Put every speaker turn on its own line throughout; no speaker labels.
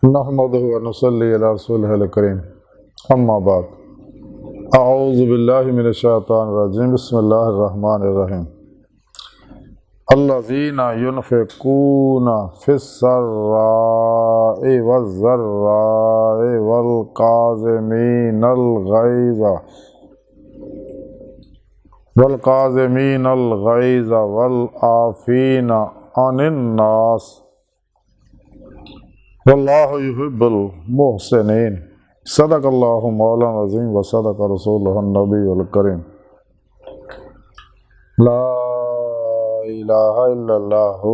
नहमदुहु व नसल्ली अला रसूलिहिल करीम अम्मा बाद अऊज़ु बिल्लाहि मिनश शैतानिर रजीम बिस्मिल्लाहिर रहमानिर रहीम अल्लज़ीना युनफ़िक़ूना फ़िस्सर्राइ वज़्ज़र्राइ वल काज़िमीनल ग़ैज़ वल आफ़ीना अनिन नास वल्लाहु युहिब्बुल मुहसिनीन सदक़ल्लाहु मौलाना अज़ीम व सदक़ रसूलुहुन नबियुल करीम ला इलाहा इल्लल्लाहु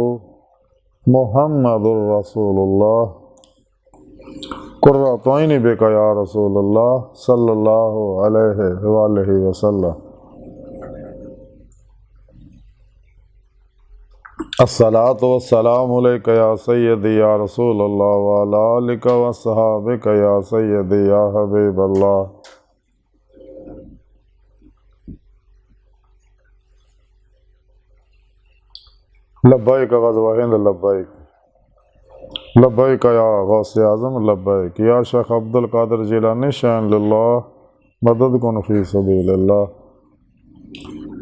मुहम्मदुर रसूलुल्लाह कुर्रतु ऐनी बिका या रसूलल्लाह सल्लल्लाहु अलैहि वसल्लम। अस्सलातु वस्सलामु अलैका या सय्यदी या रसूलल्लाह व अला आलिका व अस्हाबिका या सय्यदी या हबीबल्लाह। लब्बैक ग़ज़वा हिंद लब्बैक लब्बैक या गौसे आज़म लब्बैक या शेख अब्दुल कादिर जिलानी शान लिल्लाह मदद कुन फी सबीलिल्लाह।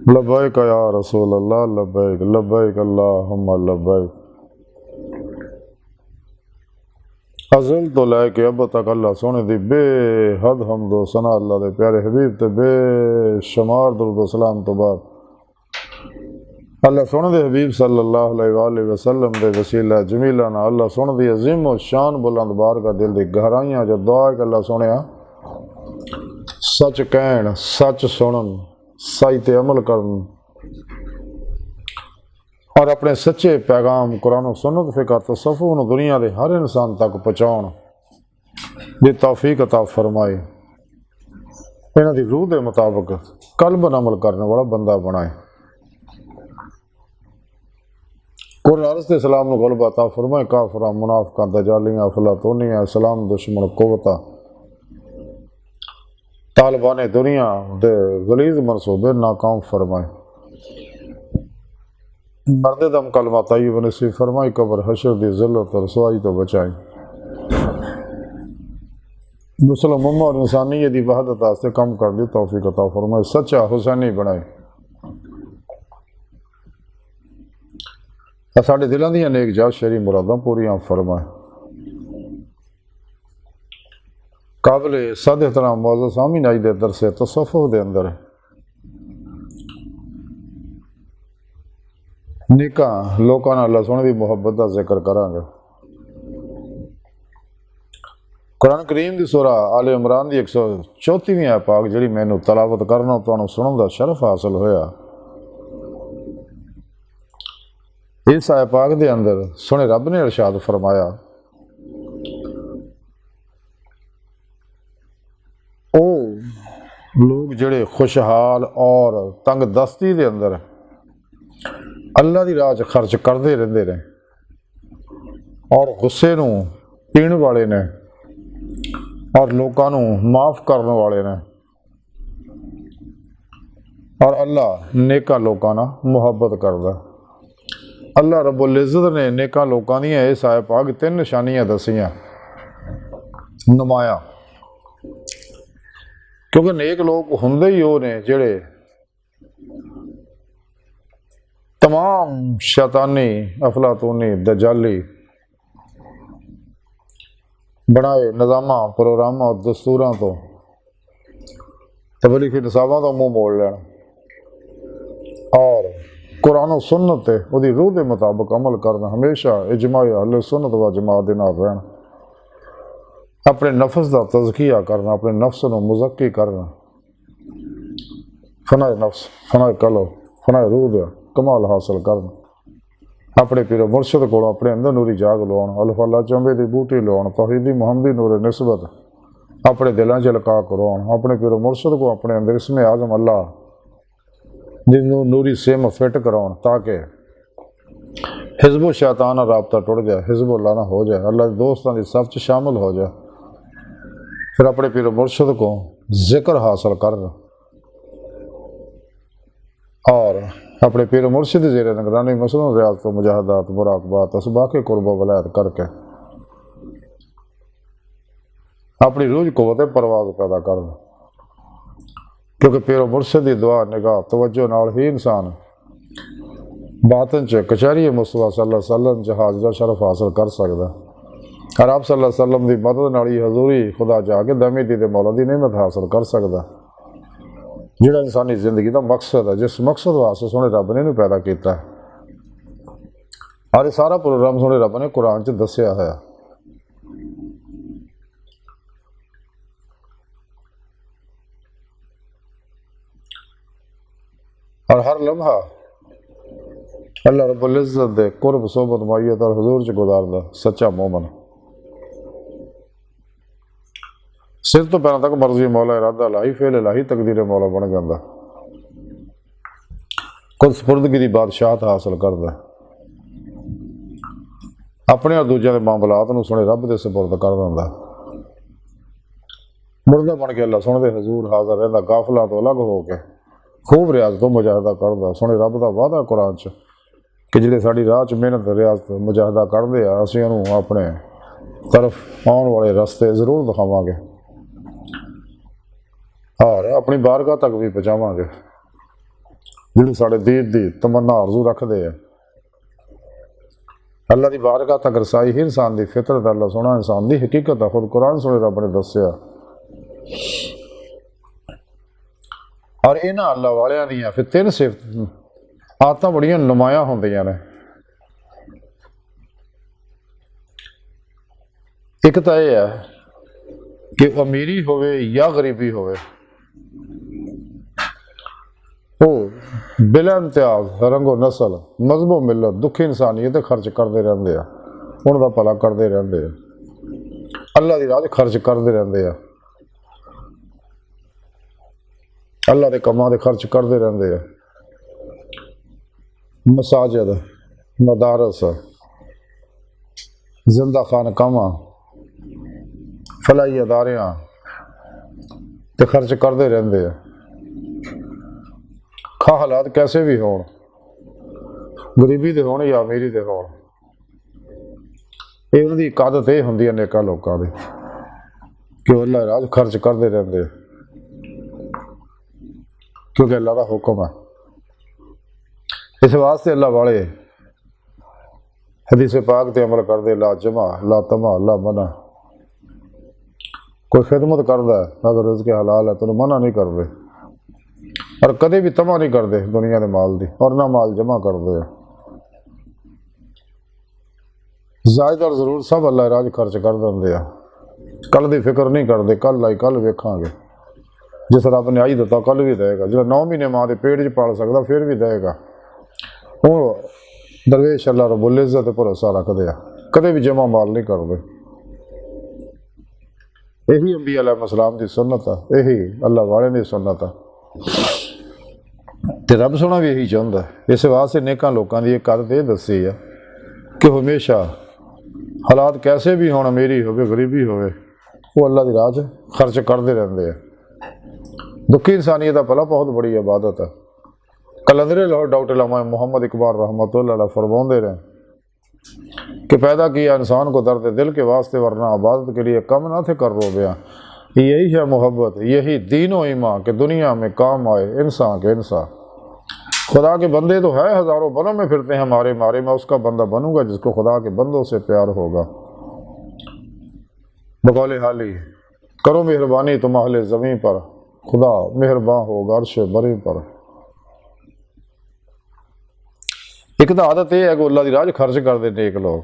लब्बैक या रसूल अल्लाह लब्बैक लब्बैक अल्लाहुम्मा लब्बैक। अज़ल तो लैके अब तक अल्लाह सोने दी बेहद हम्दो सना अल्लाह दे प्यारे हबीब ते बेशुमार दुरूद व सलाम तो बाद अल्लाह सोने दे हबीब सल्लल्लाहु अलैहि वसल्लम दे वसीला जमीला ना अल्लाह सोने दी अजीम व शान बुलंद बार का दिल दी गहराइयां जो दुआ है कि अल्लाह सोने सच कहन सच सुनन सही ते अमल करन और अपने सच्चे पैगाम कुरान सुन्नत फ़िक़ह तसव्वुफ़ दुनिया के हर इंसान तक पहुँचाउण दी तौफीक अता फरमाए। इन्हां दी रूह के मुताबिक कल्बन अमल करने वाला बंदा बनाए। कुरान अर्ज़ ते सलाम नूं ग़लबा अता फरमाए। काफ़िरां मुनाफ़िकां दजालियां अफ़लातूनियां इस्लाम दुश्मन कुव्वतां तालिबान दुनिया दे गलीज़ मनसूबे नाकाम फरमाए। मर्दे दम कलमा तय्यब नसीब फरमाई। कब्र हशर दी ज़िल्लत और रसवाई तो बचाई। मुस्लिम उम्मा और इंसानियत दी वहदत वास्ते कम कर दी तौफीक अता फरमाए। सच्चा हुसैनी बनाए। साडे दिलों दी नेक जा शरी मुरादां पूरियां फरमाए। काबिल सद एहतराम मौजूद सामीन आज दे दरसे तसव्वुफ़ दे अंदर निका लोकां नाल अल्लाह सोहणे दी मुहब्बत दा जिक्र करांगे। कुरान करीम दी सूरा आले इमरान दी 134वीं आयत पाक जिहड़ी मैनूं तलावत करना तुहानूं सुणन दा शरफ हासिल होया। इस आयत पाक दे अंदर सोहणे रब ने इरशाद फरमाया ओ लोग जिहड़े खुशहाल और तंग दस्ती दे अंदर अल्लाह दी राह च खर्च करते रहंदे ने और गुस्से नूं पीण वाले ने और लोकां नूं माफ़ करने वाले ने और अल्लाह नेकां लोकां नाल मुहब्बत करदा। अल्लाह रब्बुल इज़्ज़त ने नेकां लोकां दीयां इस आयत पाक 3 निशानियां दसियां नुमाया क्योंकि नेक लोग हुंदे ही वो ने जिहड़े तमाम शैतानी अफलातूनी दजाली बनाए निज़ामां प्रोग्रामां और दस्तूरां तो तबलीगी निसाबां तो मुँह मोड़ लैन और कुरान और सुन्नत ते उहदी रूह के मुताबिक अमल करना। हमेशा इजमाए अहले सुन्नत व जमात दे नाल रहना। अपने नफ्स का तज़किया करना अपने नफ्स को मुज़क्की करना। फनाए नफ्स फनाए कल्ब फनाए रूह का कमाल हासिल करना। अपने पीरो मुर्शद को अपने अंदर नूरी जाग लवाउण अल्फाला चंबे की बूटी लवाउण तौहीदी मुहम्मदी नूर निस्बत अपने दिलों च लका करवाउण। अपने पीरो मुर्शद को अपने अंदर इसमें आज़म अल्लाह जिन्हों नूरी सेम फिट कराउण ताकि हिज़्ब शैतान राबता टुट जाए हिज़्बुल्लाह ना हो जाए अल्लाह के दोस्तों की सफ़ च शामिल हो जाए। फिर अपने पीरो मुर्शद को जिक्र हासिल कर और अपने पीरो मुर्शिद ज़ेरे निगरानी मसलन रियाज़त मुजाहदात मुराकबात असबाक़ कुर्ब वलायत करके अपनी रूह कुव्वत परवाज़ पैदा कर, क्योंकि पिरो मुर्शद की दुआ निगाह तवज्जो नाल ही इंसान बातन च कचहरी मुस्तफा सल्लल्लाहु अलैहि वसल्लम च हाज़िर शरफ हासिल कर सकता। और आप सल्लल्लाहु अलैहि वसल्लम की मदद नाल ही हजूरी खुदा जाके दमी दी मौला की नेमत हासिल कर सकता, जिहड़ा इंसानी जिंदगी का मकसद है, जिस मकसद वास्ते सोने रब ने इहनूं पैदा किया। और ये सारा प्रोग्राम सोने रब ने कुरान च दस्सिया है। और हर लम्हा अल्लाह रब्बुल इज़्ज़त दे कुर्ब सोबत मायत और हजूर च गुजारदा सच्चा मोमन सिर तो पैरों तक मर्जी मौला इरादा लाही फेल लाही तकदीर मौला बन जाता, खुद सपुर्दगी की बादशाहत हासिल करता, अपने और दूजे के मामलात नूं सुने रब के सपुर्द कर दिंदा, मुर्दा बन के अल्लाह सुनते हजूर हाजिर रहिंदा, गाफला तो अलग हो के खूब रियाज तो मुजाहिदा करदा। सुने रब का वादा कुरान च कि जिहड़े साडी राह च मेहनत रियाज तो मुजाहिदा करते हैं, असीं उन्होंने अपने तरफ आने वाले रस्ते जरूर दिखावांगे और अपनी बारगाह तक भी पहुँचावांगे। जिहड़े साडे दीन दी तमन्ना आरजू रखते हैं, अल्लाह की बारगाह तक रसाई ही इंसान की फितरत, अल्लाह सोना इंसान की हकीकत है। खुद कुरान सुने रब ने दस्सिया। और इन्हां अल्लाह वालियां दियां फिर तीन सिफत आदतां बड़ियां नुमाया होंदियां ने। एक तो यह है कि अमीरी होवे या गरीबी होवे, वो बिला इम्तियाज रंगो नस्ल मजहबो मिलत दुखी इंसानियत खर्च करते रहते हैं, उनका भला करते रहते हैं, अल्लाह की राह खर्च करते रहते हैं, अल्लाह के कामां दे खर्च करते रहते हैं। मसाजिद मदारस जिंदा खानकावां फलाई अदारियां ते खर्च करते रहते हैं। खा हालात कैसे भी होण, गरीबी दे होण या अमीरी दे होण, ये उन्हां दी इक आदत ये हुंदी है नेकां लोकां दी कि वो अल्लाह राज खर्च करते रहते, क्योंकि अल्लाह का हुक्म है। इस वास्ते अल्लाह वाले हदीस पाक ते अमल करते, ला जमा ला तमा ला मना। कोई खिदमत करता है अगर उसके हलाल है तो मना नहीं करते, और कदे भी तमा नहीं करते दुनिया के माल की, और ना माल जमा करते हैं। जायद और जरूर सब अल्लाह राज खर्च कर देंगे, कल की फिक्र नहीं करते, कल आई कल वेखांगे, जिस रब ने आई दिता कल भी देगा, जो 9 महीने माँ के पेट च पाल सकता फिर भी देगा। वो दरवेश अल्लाह रब्बुल इज़्ज़त भरोसा रखते हैं, कदे भी जमा माल नहीं करते। यही अंबिया अलैहिस्सलाम की सुन्नत है, यही अल्लाह वाले की सुन्नत है, तो रब सोना भी यही चाहता है। इस वास्ते नेकां लोगों की एक आदत यह दसी है कि हमेशा हालात कैसे भी होण, अमीरी होवे गरीबी होवे, वो अल्लाह की राह च खर्च करते रहते हैं। दुखी इंसानियत का भला बहुत बड़ी इबादत है। कलंदरे लाहौर डॉक्टर अल्लामा मोहम्मद इकबाल रहमतुल्लाह अलैह फरमाते रहे कि पैदा किया इंसान को दर्द दिल के वास्ते, वरना इबादत के लिए कम ना थे कर रोबिया। यही है मोहब्बत, यही दीनो ईमान के दुनिया में काम आए इंसान के इंसान। खुदा के बंदे तो है हज़ारों बनों में फिरते हैं मारे मारे, मैं उसका बंदा बनूंगा जिसको खुदा के बंदों से प्यार होगा। बकौले हाली करो मेहरबानी तुम अहले ज़मीं पर, खुदा मेहरबान होगा अर्श बरी पर। एक तो आदत यह है कि अल्लाह की राह खर्च करते नेक लोग।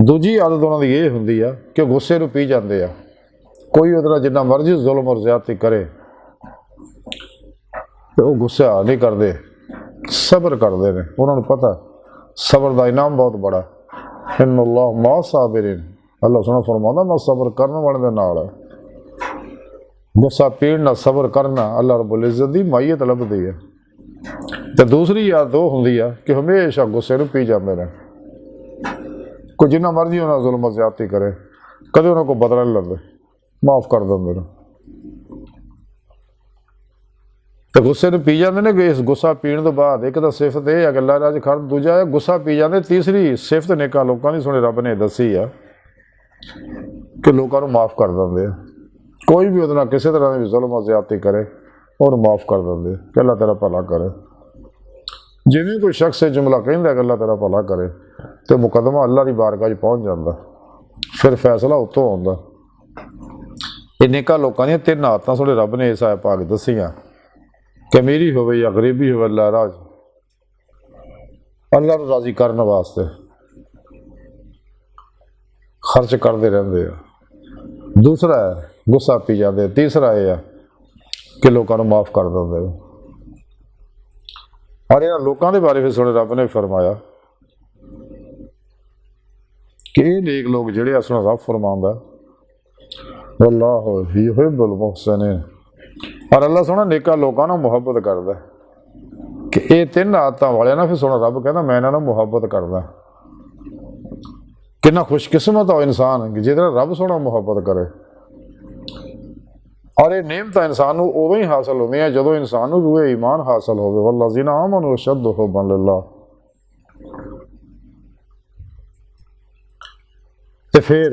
दूजी आदत उन्होंने ये होंगी है कि गुस्से को पी जाते हैं। कोई उधर जिन्ना मर्जी जुल्म और ज़्यादती करे तो वो गुस्सा नहीं करते, सब्र करते हैं। उन्होंने पता सब्र का इनाम बहुत बड़ा, इन्नल्लाह मा साबिरीन, अल्लाह सुना फरमाता मैं सब्र करने वाले दे नाल है। गुस्सा पीण ना सब्र करना अल्लाह रब्बुल इज़्ज़त की मायत लभदी है। तो दूसरी आदत वो होंदी है कि हमेशा गुस्से को पी जाते हैं। कोई जिन्ना मर्जी उन्होंने जुल्म ज़्यादती करे, कदे उन्होंने को बदला नहीं लेंदे, माफ़ कर देंगे। तो गुस्से पी जाते हैं कि इस गुस्सा पीने तो बाद एक तो सिफत यह है कि अल्लाह राज खर, दूजा है गुस्सा पी जाते। तीसरी सिफत नेकां लोकां दी सुने रब ने दसी है कि लोगों को माफ़ कर देंगे। कोई भी उहदे नाल किसी तरह की जुल्म और ज़्यादती करे और माफ़ कर देंगे कि अल्लाह तेरा भला करे। जिवें कोई शख्स ये जुमला कहता कि अल्लाह तेरा भला करे तो मुकदमा अल्लाह की बारगाह पहुँच जाता, फिर फैसला उत्तों आता। ये नेका लोगों दी तीन आदतां थोड़े रब ने इस आया पाक दसियां कि अमीरी हो या गरीबी हो, अल्लाह राज अल्लाह को राजी करने वास्ते खर्च करते रहते हैं। दूसरा है गुस्सा पी जाते। तीसरा यह है कि लोगों को माफ़ कर देंगे। और इन्होंने लोगों के बारे फिर सुने रब ने फरमाया कि ये नेक लोग जिहड़े अस रब फरमांदा वल्लाहु युहिब्बुल मुहसिनीन। और अल्लाह सोना नेका लोगों को मुहब्बत करता कि ये तीन आदतों वाले ना, फिर सोना रब कहता मैं इन्होंने मुहब्बत करदा। कितना खुशकिस्मत हो इंसान कि जिहदे रब सोना मुहब्बत करे। और ये नेमत इंसान को उदों ही हासिल होंदियां जदों इंसान को रूहे ईमान हासिल होवे। वल्लज़ीना आमनू अशद्दु हुब्बन लिल्लाह। तो फिर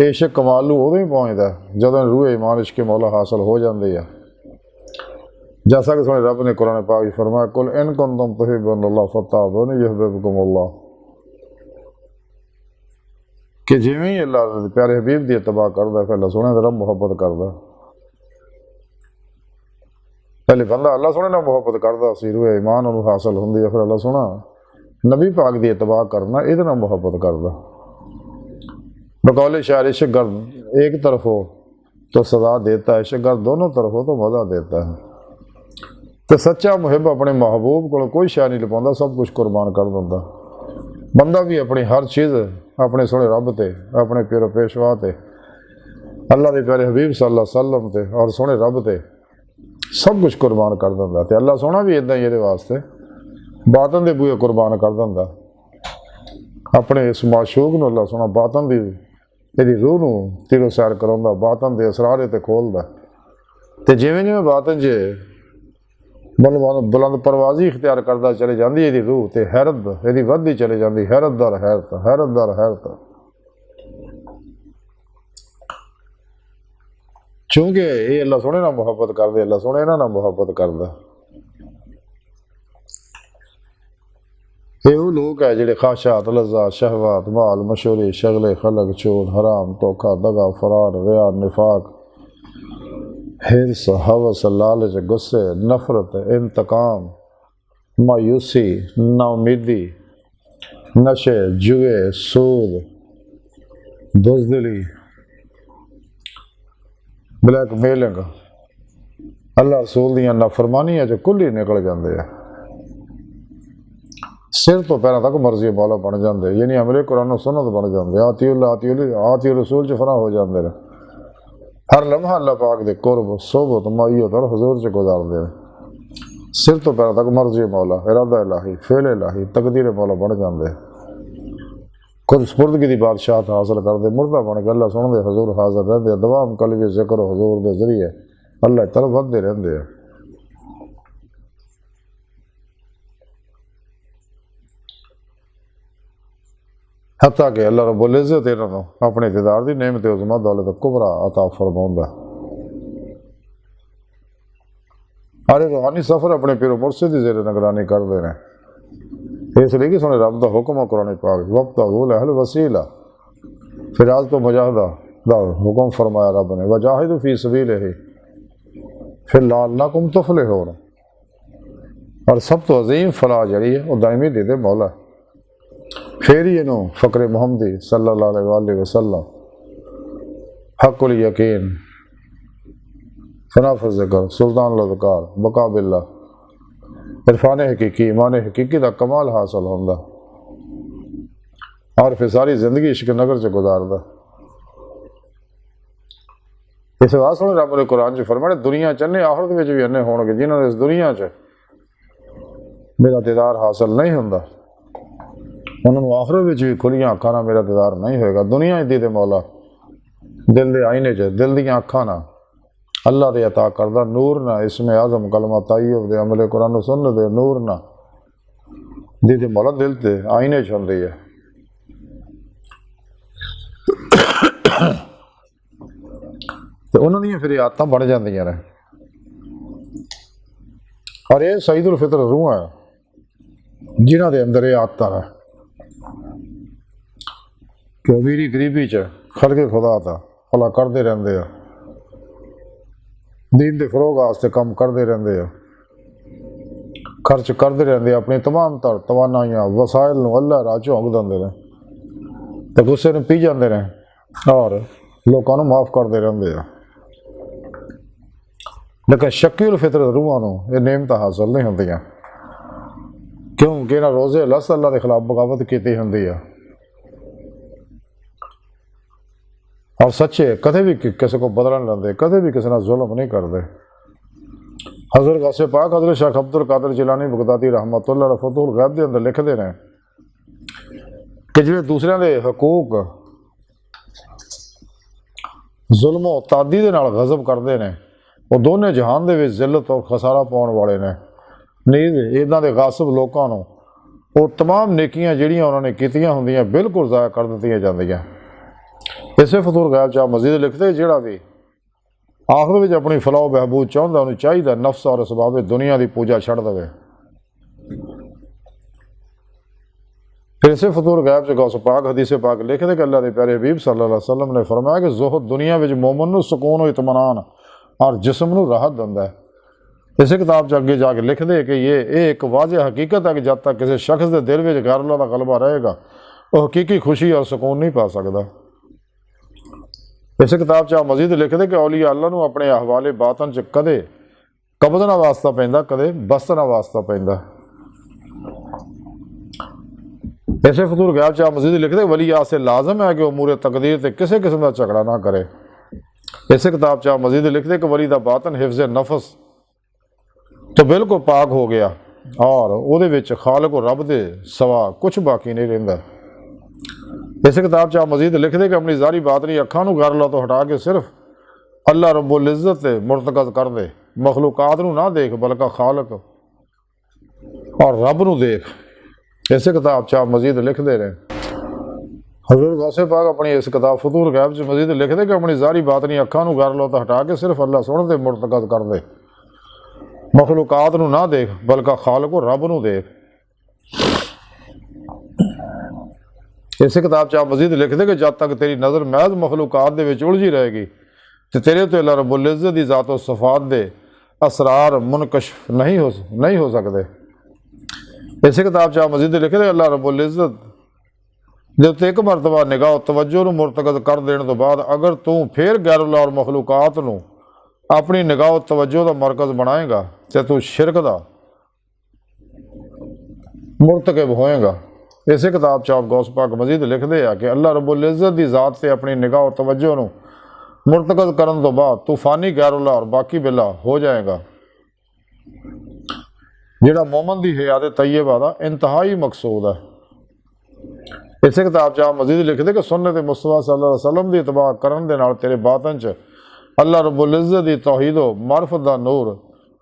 इश्क कमाल नूं उदों ही पहुँचता जदों रूहे ईमान इश्क मौला हासिल हो जाती है। जैसा कि सुने रब ने कुरान पाक में फरमाया कुल इन कुंतुम तुहिब्बूनल्लाह फत्तबिऊनी युहब्बिबकुमुल्लाह, कि जिवें ही अल्लाह प्यारे हबीब की इत्तबा करदा फिर अल्लाह सोने रब मुहब्बत करदा। पहले बंदा अल्लाह सोने नाल मुहब्बत करदा सी, रूहे ईमान उन्हें हासिल होंदी है, फिर अल्लाह सोना नबी पाक की इत्तबा करना ये नाल मुहब्बत करदा। बकौले शायर इश्क गर्द एक तरफ हो तो सजा देता है, इश्क गर्द दोनों तरफ हो तो मज़ा देता है। तो सच्चा मुहिब अपने महबूब को कोई शय नहीं लुपाउंदा, सब कुछ कुर्बान कर दिंदा। बंदा भी अपनी हर चीज़ अपने सोने रब ते, अपने प्यारे पेशवा ते, अल्लाह के प्यारे हबीब सल्लल्लाहु अलैहि वसल्लम ते और सोने रब ते सब कुछ कुर्बान कर दिंदा। ते अल्लाह सोना भी इदां ही ये वास्ते बातन के बूहे कुर्बान कर दिंदा। अपने इस माशूक नूं अल्लाह सोना बातन की यदि रूह नूं तिलो सैर कराउंदा, बातन के असरार ते खोलदा। तो जिवें जिवें बातन च बुलंद परवाजी इख्तियार करता चले जाती यदी रूह तो हैरत यदी वधदी चली जाती, हैरत दर हैरत, हैरत दर हैरत। क्योंकि ये अल्लाह सोने नाल मुहब्बत करदे, अल्लाह सोने इन्हां नाल मुहब्बत करदा। ये वो लोग है जिहड़े ख्वाहिशात, लज़्ज़ात, शहवात, माल, मशहूरी, शगले, खलक, चोर, हराम, धोखा, दगा, फरार, रिया, निफाक, हिर्स, हवस, लालच, गुस्से, नफरत, इंतकाम, मायूसी, नाउमीदी, नशे, जुए, सूद, बुज़दिली, ब्लैकमेलिंग, अल्लाह रसूल दियां नाफरमानियां जो कुल ही निकल जाते हैं। सिर तो पैरों तक मर्जी मौला बन जाते, यानी अमले कुरान सुन्नत बन जाते, आती रसूल च फना हो जाते हैं। हर लम्हा अल्लाह पाक दे कुर्ब, सोबत, माइयत और हुजूर च गुजारते हैं। सिर तो पैरों तक मर्जी मौला, इरादा इलाही, फेल इलाही, तकदीर मौला बन जाते। खुद स्पुर्दगी की बादशाहत हासिल करते, मुर्दा बन के अल्लाह सुनते हजूर हाजिर रहते, दवाम कलबी जिक्र हजूर के जरिए अल्लाह तरफ बढ़ते रहते हैं। हत्ता कि अल्लाह रब्बुल इज़्ज़त इन्होंने अपने दीदार की नेमत उज़्मा दौलत कुबरा अता फरमाउंदा। हर रूहानी सफ़र अपने पीरो मुर्शिद की ज़ेर निगरानी करते हैं। इसलिए कि सुने रब का हुक्म कुरान पाक वब्तगू लहल वसीला, फिर आज तो मुजाहिदा दा हुक्म फरमाया रब ने, वजाहिदू फी सबीलिही, फिर लअल्लकुम तुफलिहून। और सब तो अजीम फलाह जड़ी है वह दायमी दे दे मौला। फिर ही इनू फ़क्र मुहम्मदी सल्लल्लाहु अलैहि वसल्लम, हक़्क़ुल यकीन, फनाफ़ ज़िक्र, सुल्तान लज़कार, बका बिल्ला, इरफान हकीकी, ईमान हकीकी का कमाल हासिल होंदा। और फिर सारी जिंदगी इश्क नगर च गुजारदा। इस वास्ते रब ने कुरान च फरमाया दुनिया च अन्ने आखिरत में भी अन्ने होणगे जिन्होंने इस दुनिया च मेरा दीदार हासिल नहीं होंदा, उन्होंने आखिरत में भी खुलियां अखां नाल मेरा दीदार नहीं होएगा। दुनिया दी दे मौला दिल के आईने च, दिल दियां अखां नाल अल्लाह दे अता करदा नूर ना, इसमें आज़म कलमा ताय्यब दे अमले कुरान सुन्नत दे नूर ना दी दे मौला दिल ते आईने च हुंदी है। ਤੇ ਉਹਨਾਂ ਦੀਆਂ ਫਿਰ ਇਹ ਆਦਤਾਂ ਬਣ ਜਾਂਦੀਆਂ ਨੇ। ਔਰ ਇਹ ਸਈਦੁਲ ਫਿਤਰ ਰੂਹਾਂ ਆ ਜਿਨ੍ਹਾਂ ਦੇ ਅੰਦਰ ਇਹ ਆਦਤਾਂ ਨੇ ਕਿ ਅਮੀਰੀ ਗਰੀਬੀ 'ਚ ਖਲਕੇ ਖੁਦਾ ਦਾ ਭਲਾ ਕਰਦੇ ਰਹਿੰਦੇ ਆ, ਦੀਨ ਦੇ ਫਰੋਗ ਵਾਸਤੇ ਕੰਮ ਕਰਦੇ ਰਹਿੰਦੇ ਆ, ਖਰਚ ਕਰਦੇ ਰਹਿੰਦੇ ਆ, ਆਪਣੀ ਤਮਾਮ ਤਰ ਤਵਾਨਾਈਆਂ ਵਸਾਇਲ ਨੂੰ ਅੱਲਾ ਰਾਹ ਝੋਂਕ ਦਿੰਦੇ ਨੇ ਤੇ ਗੁੱਸੇ ਨੂੰ ਪੀ ਜਾਂਦੇ ਨੇ ਔਰ ਲੋਕਾਂ ਨੂੰ ਮਾਫ ਕਰਦੇ ਰਹਿੰਦੇ ਆ। ਲੇਕਿਨ ਸ਼ਕੀਲ ਫਿਤਰਤ ਰੂਹਾਂ ਨੂੰ ਇਹ ਨੇਮਤਾਂ ਹਾਸਲ ਨਹੀਂ ਹੁੰਦੀਆਂ ਕਿਉਂਕਿ ਇਹਨਾਂ ਰੋਜ਼ੇ ਲਸ ਅੱਲਾ ਦੇ ਖਿਲਾਫ ਬਗਾਵਤ ਕੀਤੀ ਹੁੰਦੀ ਆ। और सच्चे कदे भी किसी को बदला नहीं लेंदे, कदे भी किसी ना जुल्म नहीं करते। हज़रत गौसे पाक हज़रत शेख अब्दुल कादिर जिलानी बगदादी रहमतुल्लाह फतहुल गैब के अंदर लिखते हैं कि जो दूसरों के हकूक जुल्म तादी दे नाल गज़ब करते हैं वो दोनों जहान दे विच जिल्लत और खसारा पाउण वाले ने। नीज इदां दे गासिब लोकां नूं वो तमाम नेकियां जिहड़ियां उन्होंने कीतियां हुंदियां बिल्कुल ज़ाया कर दित्तियां जांदियां। इसे फतूर गैब चाह मजीद लिखते जिहड़ा भी आखिर में अपनी फलाह बहबूद चाहता उन्हें चाहिए नफ्स और असबाब दुनिया की पूजा छड़ दे। फिर इसे फतूर गैब च गौस पाक हदीस पाक लिखते कि अल्लाह के प्यारे हबीब सल्लल्लाहु अलैहि वसल्लम ने फरमाया कि ज़ुहद दुनिया में मोमन नूं सुकून और इत्मीनान और जिस्म नूं राहत दिंदा है। इस किताब च अगे जाके लिखते कि ये एक वाज़ेह हकीकत है कि जब तक किसी शख्स के दिल में गैर अल्लाह का गलबा रहेगा वह हकीकी खुशी और सुकून नहीं पा सकता। इस किताब च मजीद लिखते कि औलिया अल्लाह नूं अपने अहवाले बातन च कदे कबज़ ना वास्ता पैंदा कदे बस्त ना वास्ता पैंदा। इसे फतूर गैब च मजीद लिखते वलिया से लाजम है कि उमूर तकदीर से किसी किस्म का झगड़ा ना करे। इस किताब च मजीद लिखते कि वली दा बातन हिफ्ज़ नफस तो बिल्कुल पाक हो गया और उहदे विच खालिक और रब दे सवा कुछ बाकी नहीं रहिंदा। इस किताब च मजीद लिखते कि अपनी जारी बातनी अखां नूं गैर अल्लाह तो हटा के सिर्फ अल्लाह रब्बुल इज़्ज़त ते मुर्तकज़ कर दे, मखलूकात नूं ना देख बल्कि खालिक और रब नूं देख। इस किताब च मजीद लिखते रहे हज़रत गौसे पाक अपनी इस किताब फतूर गैब च मजीद लिखते कि अपनी जारी बातनी अखां नूं गैर अल्लाह तो हटा के सिर्फ अल्लाह सोहणे ते मुर्तकज़ कर दे, मखलूकात नूं ना देख बल्कि खालिक और रब नूं देख। इस किताब च मजीद लिखते कि जब तक तेरी नज़र महज मखलूकात दे विच उलझी रहेगी तो तेरे तो अल्लाह रब्बुल इज़्ज़त दी ज़ात व सफ़ात दे असरार मुनकशिफ नहीं हो सकते। इस किताब च मजीद लिखते अल्लाह रब्बुल इज़्ज़त दे उत्ते एक मरतबा निगाह तवज्जो नूं मुर्तकज़ कर देने तो बाद अगर तू फिर गैर अल्लाह और मखलूकात नूं अपनी निगाह तवज्जो का मरकज़ बनाएगा तो तू शिरक दा मुर्तकिब होएगा। इस किताब च गौस पाक मजीद लिखते हैं कि अल्लाह रब्बुल इज़्ज़त की ज़ात से अपनी निगाह और तवज्जो नूं मुर्तकज़ करन तो बाद तूफानी गैरुल्लाह और बाकी बिला हो जाएगा। जिहड़ा मोमन की हयात तैयबा दा इंतहाई मकसूद है। इस किताब च मजीद लिखते कि सुन्नत मुस्तफा सल्लल्लाहु अलैहि वसल्लम की इतबा करन दे नाल तेरे बातन च अल्लाह रब्बुल इज़्ज़त की तौहीद व मारफत दा नूर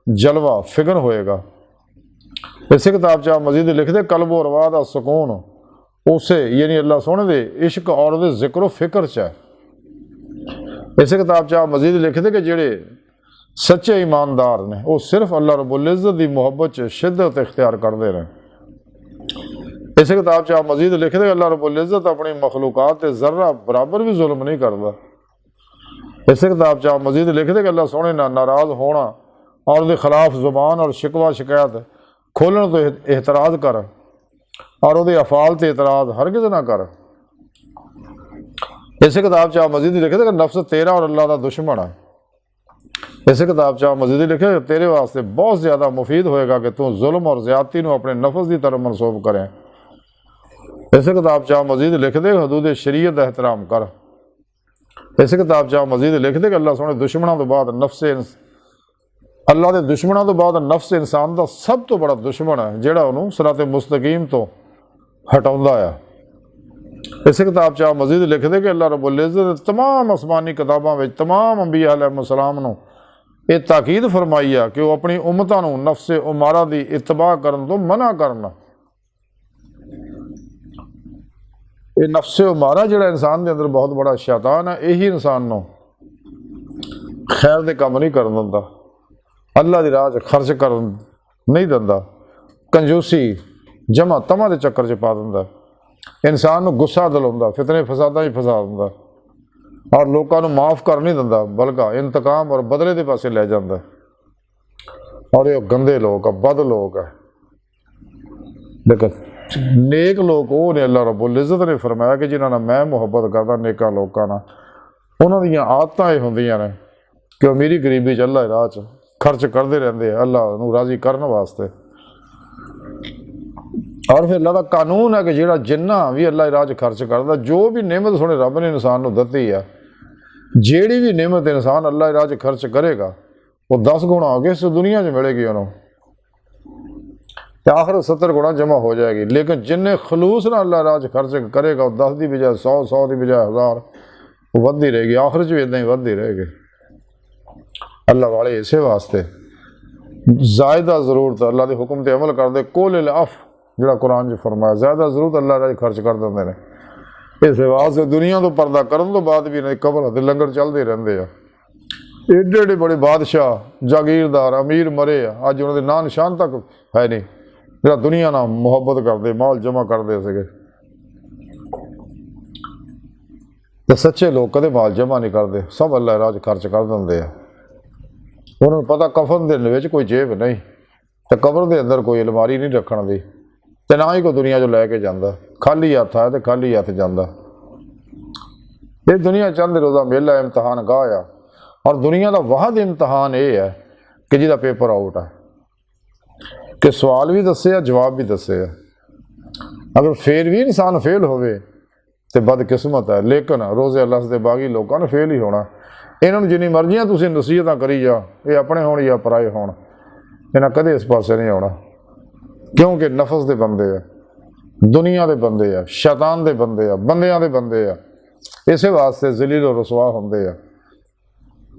जलवा फिगर होएगा। इस किताब च मजीद लिखते कल्ब और रवा दा सुकून उसे यानी अल्लाह सोहणे दे इश्क और दे जिक्र फिक्र च है। इस किताब च मजीद लिखते कि जेड़े सच्चे ईमानदार ने वो सिर्फ अल्लाह रब्बुल इज़्ज़त की मुहब्बत च शिद्दत इख्तियार करते रहे। इस किताब च मजीद लिखते कि अल्लाह रब्बुल इज़्ज़त अपनी मखलूकात ते ज़र्रा बराबर भी जुल्म नहीं करता। इस किताब च मजीद लिखते कि अल्लाह सोहणे नाल नाराज़ होना और उहदे खिलाफ जुबान और शिकवा शिकायत खोलने तो एतराज़ कर और उहदे अफाल ते एतराज़ हरगिज़ ना कर। इस किताब च मजीद लिखते कि नफ्स तेरा और अल्लाह का दुश्मन है। इस किताब च मजीद लिखे तेरे वास्ते बहुत ज़्यादा मुफीद होएगा कि तू जुल्म और ज़्यादती नूं अपने नफ्स की तरफ मनसूब करें। इस किताब च मजीद लिखते हदूद शरीयत का एहतराम कर। इस किताब च मजीद लिखते कि अल्लाह सोहणे दुश्मनों तो बाद नफ्स अल्लाह के दुश्मनों तो बाद नफ्स इंसान का सब तो बड़ा दुश्मन है जिहड़ा उन्होंने सिराते मुस्तकीम तो हटाउंदा है। इस किताब च मजीद लिखते कि अल्लाह रब्बुल इज़्ज़त तमाम आसमानी किताबां विच तमाम अंबिया अलैहिस्सलाम नूं ये ताकीद फरमाई है कि वह अपनी उम्मतां नूं नफ्स उमारा की इतबा करन तो मना करना। ये नफ्स उमारा जिहड़ा इंसान के अंदर बहुत बड़ा शैतान है यही इंसान नूं ਖੈਰ ਦੇ ਕੰਮ ਨਹੀਂ ਕਰਨ ਦਿੰਦਾ, ਅੱਲਾ ਦੀ ਰਾਹ 'ਚ ਖਰਚ ਕਰਨ ਨਹੀਂ ਦਿੰਦਾ, ਕੰਜੂਸੀ ਜਮਾ ਤਮਾ ਦੇ ਚੱਕਰ 'ਚ ਪਾ ਦਿੰਦਾ, ਇਨਸਾਨ ਨੂੰ ਗੁੱਸਾ ਦਿਲਾਉਂਦਾ, ਫਿਤਨੇ ਫਸਾਦਾਂ 'ਚ ਫਸਾ ਦਿੰਦਾ, ਔਰ ਲੋਕਾਂ ਨੂੰ ਮਾफ़ ਕਰ ਨਹੀਂ ਦਿੰਦਾ, ਬਲਕਿ ਇੰਤਕਾਮ ਔਰ ਬਦਲੇ ਦੇ ਪਾਸੇ ਲੈ ਜਾਂਦਾ। ਔਰ ਇਹ ਗੰਦੇ ਲੋਕ ਆ, ਬਦ ਲੋਕ ਆ। ਲੇਕਿਨ ਨੇਕ ਲੋਕ ਉਹ ਨੇ, ਅੱਲਾ ਰੱਬੁਲ ਇੱਜ਼ਤ ਨੇ ਫਰਮਾਇਆ ਕਿ ਜਿਨ੍ਹਾਂ ਨਾਲ ਮੈਂ ਮੁਹੱਬਤ ਕਰਦਾ, ਨੇਕਾਂ ਲੋਕਾਂ ਨਾਲ, ਉਹਨਾਂ ਦੀਆਂ ਆਦਤਾਂ ਇਹ ਹੁੰਦੀਆਂ ਨੇ ਕਿ ਉਹ ਮੇਰੀ ਗਰੀਬੀ 'ਚ ਅੱਲਾ ਰਾਹ 'ਚ ਖਰਚ ਕਰਦੇ ਰਹਿੰਦੇ ਆ, ਅੱਲਾ ਨੂੰ ਰਾਜ਼ੀ ਕਰਨ ਵਾਸਤੇ। ਔਰ ਫਿਰ ਅੱਲਾ ਦਾ ਕਾਨੂੰਨ ਹੈ ਕਿ ਜਿਹੜਾ ਜਿੰਨਾ ਵੀ ਅੱਲਾ ਰਾਹ 'ਚ ਖਰਚ ਕਰਦਾ, ਜੋ ਵੀ ਨਿਮਤ ਸੋਹਣੇ ਰੱਬ ਨੇ ਇਨਸਾਨ ਨੂੰ ਦਿੱਤੀ ਆ, ਜਿਹੜੀ ਵੀ ਨਿਮਤ ਇਨਸਾਨ ਅੱਲਾ ਰਾਹ 'ਚ ਖਰਚ ਕਰੇਗਾ ਉਹ 10 ਗੁਣਾ ਅੱਗੇ ਇਸ ਦੁਨੀਆ 'ਚ ਮਿਲੇਗੀ ਉਹਨੂੰ, ਤੇ ਆਖਰ 70 ਗੁਣਾ ਜਮ੍ਹਾਂ ਹੋ ਜਾਏਗੀ। ਲੇਕਿਨ ਜਿੰਨੇ ਖਲੂਸ ਨਾਲ ਅੱਲਾ ਰਾਹ 'ਚ ਖਰਚ ਕਰੇਗਾ ਉਹ 10 ਦੀ ਬਜਾਏ 100, 100 ਦੀ ਬਜਾਏ 1000 ਉਹ ਵੱਧਦੀ ਰਹੇਗੀ, ਆਖਰ 'ਚ ਵੀ ਇੱਦਾਂ ਹੀ ਵੱਧਦੀ ਰਹੇਗੀ। ਅੱਲਾ ਵਾਲੇ ਇਸੇ ਵਾਸਤੇ ਜ਼ਾਇਦਾ ਜ਼ਰੂਰਤ ਅੱਲਾ ਦੇ ਹੁਕਮ 'ਤੇ ਅਮਲ ਕਰਦੇ, ਕੁਲ ਅਫ ਜਿਹੜਾ ਕੁਰਾਨ 'ਚ ਫਰਮਾਇਆ, ਜ਼ਿਆਦਾ ਜ਼ਰੂਰਤ ਅੱਲਾ ਰਾਹ 'ਚ ਖਰਚ ਕਰ ਦਿੰਦੇ ਨੇ। ਇਸ ਵਾਸਤੇ ਦੁਨੀਆ ਤੋਂ ਪਰਦਾ ਕਰਨ ਤੋਂ ਬਾਅਦ ਵੀ ਇਹਨਾਂ ਦੀ ਕਬਰ ਦੇ ਲੰਗਰ ਚੱਲਦੇ ਰਹਿੰਦੇ ਆ। ਏਡੇ ਏਡੇ ਬੜੇ ਬਾਦਸ਼ਾਹ, ਜਾਗੀਰਦਾਰ, ਅਮੀਰ ਮਰੇ ਆ, ਅੱਜ ਉਹਨਾਂ ਦੇ ਨਾਂ ਨਿਸ਼ਾਨ ਤੱਕ ਹੈ ਨਹੀਂ, ਜਿਹੜਾ ਦੁਨੀਆ ਨਾਲ ਮੁਹੱਬਤ ਕਰਦੇ, ਮਾਲ ਜਮ੍ਹਾਂ ਕਰਦੇ ਸੀਗੇ। ਤੇ ਸੱਚੇ ਲੋਕ ਕਦੇ ਮਾਲ ਜਮ੍ਹਾਂ ਨਹੀਂ ਕਰਦੇ, ਸਭ ਅੱਲਾ ਰਾਹ 'ਚ ਖਰਚ ਕਰ ਦਿੰਦੇ ਆ। ਉਹਨਾਂ ਨੂੰ ਪਤਾ ਕਫਨ ਦੇ ਵਿੱਚ ਕੋਈ ਜੇਬ ਨਹੀਂ, ਤੇ ਕਬਰ ਦੇ ਅੰਦਰ ਕੋਈ ਅਲਮਾਰੀ ਨਹੀਂ ਰੱਖਣ ਦੀ, ਤੇ ਨਾ ਹੀ ਕੋਈ ਦੁਨੀਆ 'ਚੋਂ ਲੈ ਕੇ ਜਾਂਦਾ, ਖਾਲੀ ਹੱਥ ਆਇਆ ਤੇ ਖਾਲੀ ਹੱਥ ਜਾਂਦਾ। ਇਹ ਦੁਨੀਆ ਚੰਦ ਰੋਜ਼ਾ ਮੇਲਾ ਇਮਤਿਹਾਨ ਗਾਹ ਆ, ਔਰ ਦੁਨੀਆ ਦਾ ਵਾਹਦ ਇਮਤਿਹਾਨ ਇਹ ਹੈ ਕਿ ਜਿਹਦਾ ਪੇਪਰ ਆਊਟ ਹੈ, ਕਿ ਸਵਾਲ ਵੀ ਦੱਸੇ ਆ, ਜਵਾਬ ਵੀ ਦੱਸੇ ਆ। ਅਗਰ ਫੇਰ ਵੀ ਇਨਸਾਨ ਫੇਲ ਹੋਵੇ ਤੇ ਬਦਕਿਸਮਤ ਹੈ, ਲੇਕਿਨ ਰੋਜ਼ੇ ਅੱਲਾਹ ਦੇ ਬਾਗੀ ਲੋਕਾਂ ਨੇ ਫੇਲ ਹੀ ਹੋਣਾ। ਇਹਨਾਂ ਨੂੰ ਜਿੰਨੀ ਮਰਜ਼ੀਆਂ ਤੁਸੀਂ ਨਸੀਹਤਾਂ ਕਰੀ ਜਾ, ਇਹ ਆਪਣੇ ਹੋਣ ਜਾਂ ਪਰਾਏ ਹੋਣ, ਇਹਨਾਂ ਕਦੇ ਇਸ ਪਾਸੇ ਨਹੀਂ ਆਉਣਾ, ਕਿਉਂਕਿ ਨਫਸ ਦੇ ਬੰਦੇ ਆ, ਦੁਨੀਆ ਦੇ ਬੰਦੇ ਆ, ਸ਼ੈਤਾਨ ਦੇ ਬੰਦੇ ਆ, ਬੰਦਿਆਂ ਦੇ ਬੰਦੇ ਆ। ਇਸੇ ਵਾਸਤੇ ਜ਼ਲੀਲ ਔਰ ਰਸਵਾ ਹੁੰਦੇ ਆ।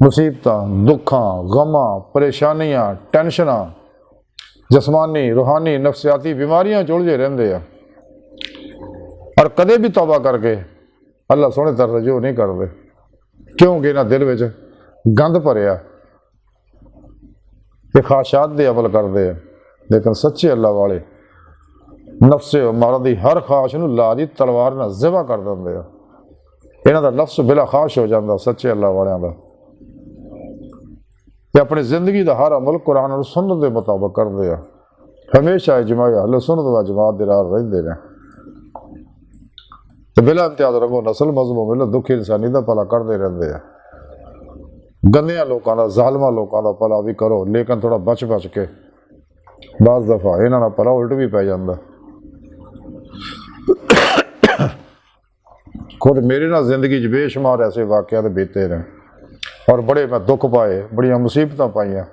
ਮੁਸੀਬਤਾਂ, ਦੁੱਖਾਂ, ਗਮਾਂ, ਪਰੇਸ਼ਾਨੀਆਂ, ਟੈਨਸ਼ਨਾਂ, ਜਸਮਾਨੀ, ਰੂਹਾਨੀ, ਨਫਸਿਆਤੀ ਬਿਮਾਰੀਆਂ 'ਚ ਉਲਝੇ ਰਹਿੰਦੇ ਆ, ਔਰ ਕਦੇ ਵੀ ਤੌਬਾ ਕਰਕੇ ਅੱਲਾ ਸੋਹਣੇ ਤਰ੍ਹਾਂ ਰਜੂ ਨਹੀਂ ਕਰਦੇ, ਕਿਉਂਕਿ ਇਹਨਾਂ ਦਿਲ ਵਿੱਚ ਗੰਦ ਭਰਿਆ, ਇਹ ਖਾਸ਼ਾਤ ਦੇ ਅਮਲ ਕਰਦੇ ਆ। ਲੇਕਿਨ ਸੱਚੇ ਅੱਲਾ ਵਾਲੇ ਨਫਸੇ ਮਾਰਨ ਦੀ ਹਰ ਖਾਸ਼ ਨੂੰ ਲਾ ਦੀ ਤਲਵਾਰ ਨਾਲ ਜ਼ਿਬਾ ਕਰ ਦਿੰਦੇ ਆ। ਇਹਨਾਂ ਦਾ ਨਫਸ ਬਿਲਾ ਖਾਸ਼ ਹੋ ਜਾਂਦਾ ਸੱਚੇ ਅੱਲਾ ਵਾਲਿਆਂ ਦਾ, ਤੇ ਆਪਣੀ ਜ਼ਿੰਦਗੀ ਦਾ ਹਰ ਅਮਲ ਕੁਰਾਨ ਔਰ ਸੁਨਨਤ ਦੇ ਮੁਤਾਬਕ ਕਰਦੇ ਆ। ਹਮੇਸ਼ਾ ਇਜਮਾ ਅਹਲ ਸੁਨਨਤ ਵ ਜਮਾਤ ਦੇ ਰਾਹ ਰਹਿੰਦੇ ਨੇ, ਤੇ ਬਿਲਾ ਇਮਤਿਆਜ਼ ਰੰਗੋ ਨਸਲ ਮਜ਼ਮੂ ਮਿਲਤ ਦੁੱਖ ਇਨਸਾਨੀ ਦਾ ਭਲਾ ਕਰਦੇ ਰਹਿੰਦੇ ਆ। ਗੰਦਿਆਂ ਲੋਕਾਂ ਦਾ, ਜ਼ਾਲਮਾਂ ਲੋਕਾਂ ਦਾ ਭਲਾ ਵੀ ਕਰੋ, ਲੇਕਿਨ ਥੋੜਾ ਬਚ ਕੇ। ਬਾਜ਼ ਦਫਾ ਇਹਨਾਂ ਦਾ ਭਲਾ ਉਲਟ ਵੀ ਪੈ ਜਾਂਦਾ। ਖੁਦ ਮੇਰੇ ਨਾਲ ਜ਼ਿੰਦਗੀ 'ਚ ਬੇਸ਼ੁਮਾਰ ਐਸੇ ਵਾਕਿਆਤ ਬੀਤੇ ਨੇ, ਔਰ ਬੜੇ ਮੈਂ ਦੁੱਖ ਪਾਏ, ਬੜੀਆਂ ਮੁਸੀਬਤਾਂ ਪਾਈਆਂ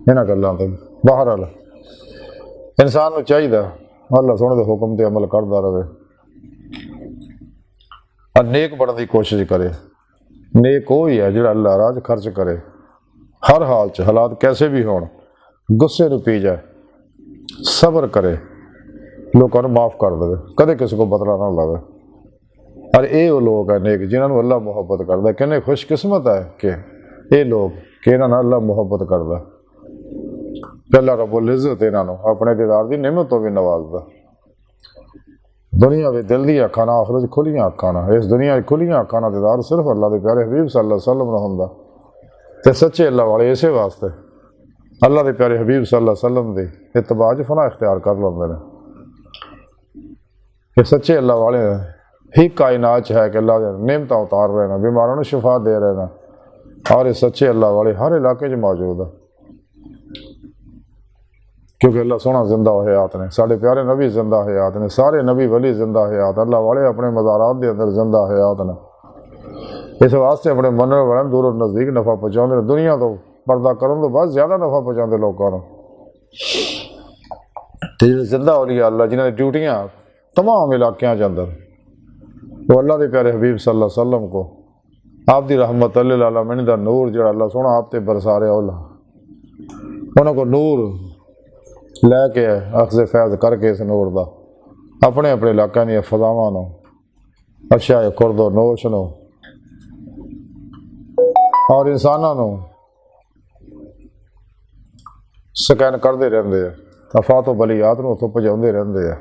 ਇਹਨਾਂ ਗੱਲਾਂ ਤੋਂ। ਬਹਰਹਾਲ ਇਨਸਾਨ ਨੂੰ ਚਾਹੀਦਾ ਅੱਲਾ ਸੋਹਣੇ ਦੇ ਹੁਕਮ 'ਤੇ ਅਮਲ ਕਰਦਾ ਰਹੇ, ਔਰ ਨੇਕ ਬਣਨ ਦੀ ਕੋਸ਼ਿਸ਼ ਕਰੇ। ਨੇਕ ਉਹ ਹੀ ਹੈ ਜਿਹੜਾ ਅੱਲਾ ਰਾਹ 'ਚ ਖਰਚ ਕਰੇ, ਹਰ ਹਾਲ 'ਚ, ਹਾਲਾਤ ਕੈਸੇ ਵੀ ਹੋਣ, ਗੁੱਸੇ ਨੂੰ ਪੀ ਜਾਏ, ਸਬਰ ਕਰੇ, ਲੋਕਾਂ ਨੂੰ ਮਾफ़ ਕਰ ਦੇਵੇ, ਕਦੇ ਕਿਸੇ ਕੋਲ ਬਦਲਾ ਨਾ ਲਵੇ। ਔਰ ਇਹ ਉਹ ਲੋਕ ਹੈ ਨੇਕ ਜਿਨ੍ਹਾਂ ਨੂੰ ਅੱਲਾ ਮੁਹੱਬਤ ਕਰਦਾ। ਕਿੰਨੇ ਖੁਸ਼ਕਿਸਮਤ ਹੈ ਕਿ ਇਹ ਲੋਕ, ਕਿ ਇਹਨਾਂ ਨਾਲ ਅੱਲਾ ਮੁਹੱਬਤ ਕਰਦਾ, ਤੇ ਅੱਲਾ ਰੱਬੁਲ ਇੱਜ਼ਤ ਇਹਨਾਂ ਨੂੰ ਆਪਣੇ ਦੀਦਾਰ ਦੀ ਨਿਮਤ ਤੋਂ ਵੀ ਨਵਾਜ਼ਦਾ। ਦੁਨੀਆ ਵਿੱਚ ਦਿਲ ਦੀਆਂ ਅੱਖਾਂ ਨਾਲ, ਆਖਿਰਤ 'ਚ ਖੁੱਲੀਆਂ ਅੱਖਾਂ ਨਾਲ। ਇਸ ਦੁਨੀਆ 'ਚ ਖੁੱਲੀਆਂ ਅੱਖਾਂ ਨਾਲ ਦੀਦਾਰ ਸਿਰਫ ਅੱਲਾ ਦੇ ਪਿਆਰੇ ਹਬੀਬ ਸੱਲੱਲਾਹੁ ਅਲੈਹਿ ਵਸੱਲਮ ਨਾਲ ਹੁੰਦਾ। ਤੇ ਸੱਚੇ ਅੱਲਾ ਵਾਲੇ ਇਸੇ ਵਾਸਤੇ ਅੱਲਾ ਦੇ ਪਿਆਰੇ ਹਬੀਬ ਸੱਲੱਲਾਹੁ ਅਲੈਹਿ ਵਸੱਲਮ ਦੇ ਇਤਬਾਅ 'ਚ ਫਨਾਹ ਇਖਤਿਆਰ ਕਰ ਲੈਂਦੇ ਨੇ। ਇਹ ਸੱਚੇ ਅੱਲਾ ਵਾਲੇ ਹੀ ਕਾਇਨਾਤ 'ਚ ਹੈ ਕਿ ਅੱਲਾ ਦੀਆਂ ਨਿਮਤਾਂ ਉਤਾਰ ਰਹੇ ਨੇ, ਬਿਮਾਰਾਂ ਨੂੰ ਸ਼ਿਫਾ ਦੇ ਰਹੇ ਨੇ, ਔਰ ਇਹ ਸੱਚੇ ਅੱਲਾ ਵਾਲੇ ਹਰ ਇਲਾਕੇ 'ਚ ਮੌਜੂਦ ਹੈ, ਕਿਉਂਕਿ ਅੱਲਾ ਸੋਹਣਾ ਜ਼ਿੰਦਾ ਹਯਾਤ ਨੇ। ਸਾਡੇ ਪਿਆਰੇ ਨਬੀ ਜ਼ਿੰਦਾ ਹਯਾਤ ਨੇ, ਸਾਰੇ ਨਬੀ ਵਲੀ ਜ਼ਿੰਦਾ ਹਯਾਤ, ਅੱਲਾ ਵਾਲੇ ਆਪਣੇ ਮਜ਼ਾਰਾਤ ਦੇ ਅੰਦਰ ਜ਼ਿੰਦਾ ਹਯਾਤ ਨੇ। ਇਸ ਵਾਸਤੇ ਆਪਣੇ ਮੰਨਣ ਵਾਲਿਆਂ ਨੂੰ ਦੂਰੋਂ ਨਜ਼ਦੀਕ ਨਫਾ ਪਹੁੰਚਾਉਂਦੇ ਨੇ, ਦੁਨੀਆ ਤੋਂ ਪਰਦਾ ਕਰਨ ਤੋਂ ਬਾਅਦ ਜ਼ਿਆਦਾ ਨਫਾ ਪਹੁੰਚਾਉਂਦੇ ਲੋਕਾਂ ਨੂੰ। ਤੇ ਜਿਹੜੇ ਜ਼ਿੰਦਾ ਔਲੀਆ ਅੱਲਾ ਜਿਨ੍ਹਾਂ ਦੀ ਡਿਊਟੀਆਂ तमाम इलाक़ों के अंदर, वो अल्लाह के प्यारे हबीब सल्लल्लाहु अलैहि वसल्लम को आप दी रहमत लिल आलमीन दा नूर जो अल्लाह सोहना आप ते बरसा रहा, उन्होंने को नूर लैके अखज़ फैज़ करके इस नूर का अपने अपने इलाकों दी फज़ावां नूं, अच्छा खुरदो नोश नूं और इंसानों नूं ਸਕੈਨ ਕਰਦੇ ਰਹਿੰਦੇ ਆ, ਅਫਾ ਤੋਂ ਬਲੀਆਤ ਨੂੰ ਉੱਥੋਂ ਭਜਾਉਂਦੇ ਰਹਿੰਦੇ ਆ।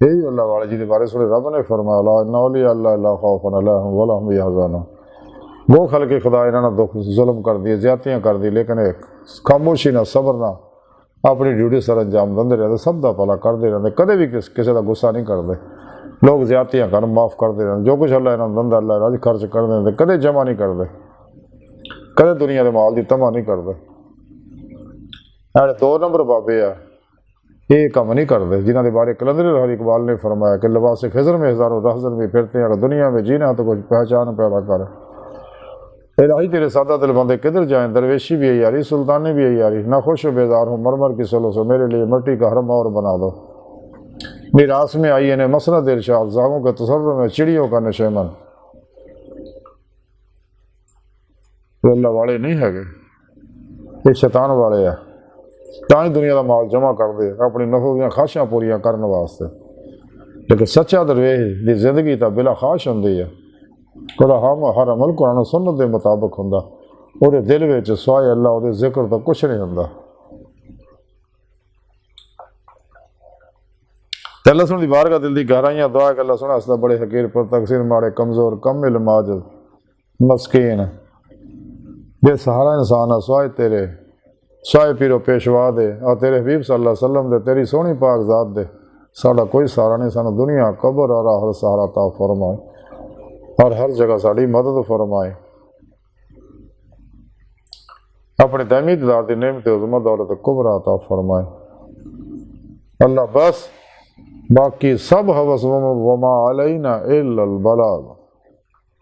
यही अल्लाह वाले जी के बारे सुने रब ने फरमाया ला इन्ना औलिया अल्लाह ला खौफुन अलैहिम वला हुम यहज़नून। वो खल के खुदा इन्होंने दुख जुल्म कर दिए, ज्यादतियाँ कर दी, लेकिन एक खामोशी ना सबर ना अपनी ड्यूटी सर अंजाम देंदे रहते, सब का भला करते रहते, कदे भी किसी का गुस्सा नहीं करते। लोग ज्यादतियाँ कर माफ़ करते रहते, जो कुछ अल्लाह इन्होंने दिंदा अल्लाह रज खर्च कर देंगे, कदे जमा नहीं करते, कदे दुनिया के माल की तमा नहीं करते। दो नंबर बाबे आ ये काम नहीं करते, जिन्हों के बारे कलंदर लाहौर इकबाल ने फरमाया कि लिबास खिजर में हज़ारों रहज़न में फिरते हैं, अगर दुनिया में जीना तो कुछ पहचान पैदा कर। इलाही तेरे सादा दिल बंदे किधर जाएं, दरवेशी भी है यारी, सुल्तानी भी है यारी, ना खुश बेजार हूँ मरमर की सलो से, मेरे लिए मिट्टी का हरम और बना दो। मीरास में आई इन्हें मसनद इरशाद, जामों के तसव्वुर में चिड़ियों का नशेमन। अल्लाह वाले नहीं है, ये शैतान वाले है, ਤਾਂ ਹੀ ਦੁਨੀਆ ਦਾ ਮਾਲ ਜਮ੍ਹਾਂ ਕਰਦੇ ਆਪਣੀ ਨਫ਼ਸ ਦੀਆਂ ਖਾਸ਼ਾਂ ਪੂਰੀਆਂ ਕਰਨ ਵਾਸਤੇ। ਲੇਕਿਨ ਸੱਚਾ ਦਰਵੇਸ਼ ਦੀ ਜ਼ਿੰਦਗੀ ਤਾਂ ਬਿਲਾ ਖਾਸ਼ ਹੁੰਦੀ ਹੈ, ਉਹਦਾ ਹਰ ਅਮਲ ਕੁਰਾਨ ਸੁਨਨਤ ਦੇ ਮੁਤਾਬਕ ਹੁੰਦਾ, ਉਹਦੇ ਦਿਲ ਵਿੱਚ ਸਿਵਾਏ ਅੱਲਾ ਉਹਦੇ ਜ਼ਿਕਰ ਤੋਂ ਕੁਛ ਨਹੀਂ ਹੁੰਦਾ। ਤੇ ਅੱਲਾ ਸੁਣ ਦੀ ਬਾਰਗਾਹ ਦਿਲ ਦੀ ਗਹਿਰਾਈਆਂ ਦੁਆ ਕਿ ਅੱਲਾ ਸੁਣਾ ਅਸਦਾ ਬੜੇ ਹਕੀਰ ਪਰ ਤਕਸੀਰ ਮਾੜੇ ਕਮਜ਼ੋਰ ਕਮਿਲ ਮਾਜਦ ਮਸਕੀਨ बेसहारा इंसान है, स्वाए तेरे स्वाए पीरो पेशवा दे और तेरे हबीब सल्लल्लाहु अलैहि वसल्लम दे, तेरी सोहनी पाक ज़ात दे, साड़ा कोई सहारा नहीं, सानू दुनिया कबर और हर सहारा ता फरमाए और हर जगह साड़ी मदद फरमाए। अपने दायमी दीदार की नेमत उज़्मा दौलत कुबरा ता फरमाए। अल्लाह बस बाकी सब हवस वमा अलैना इल्लल बलाग।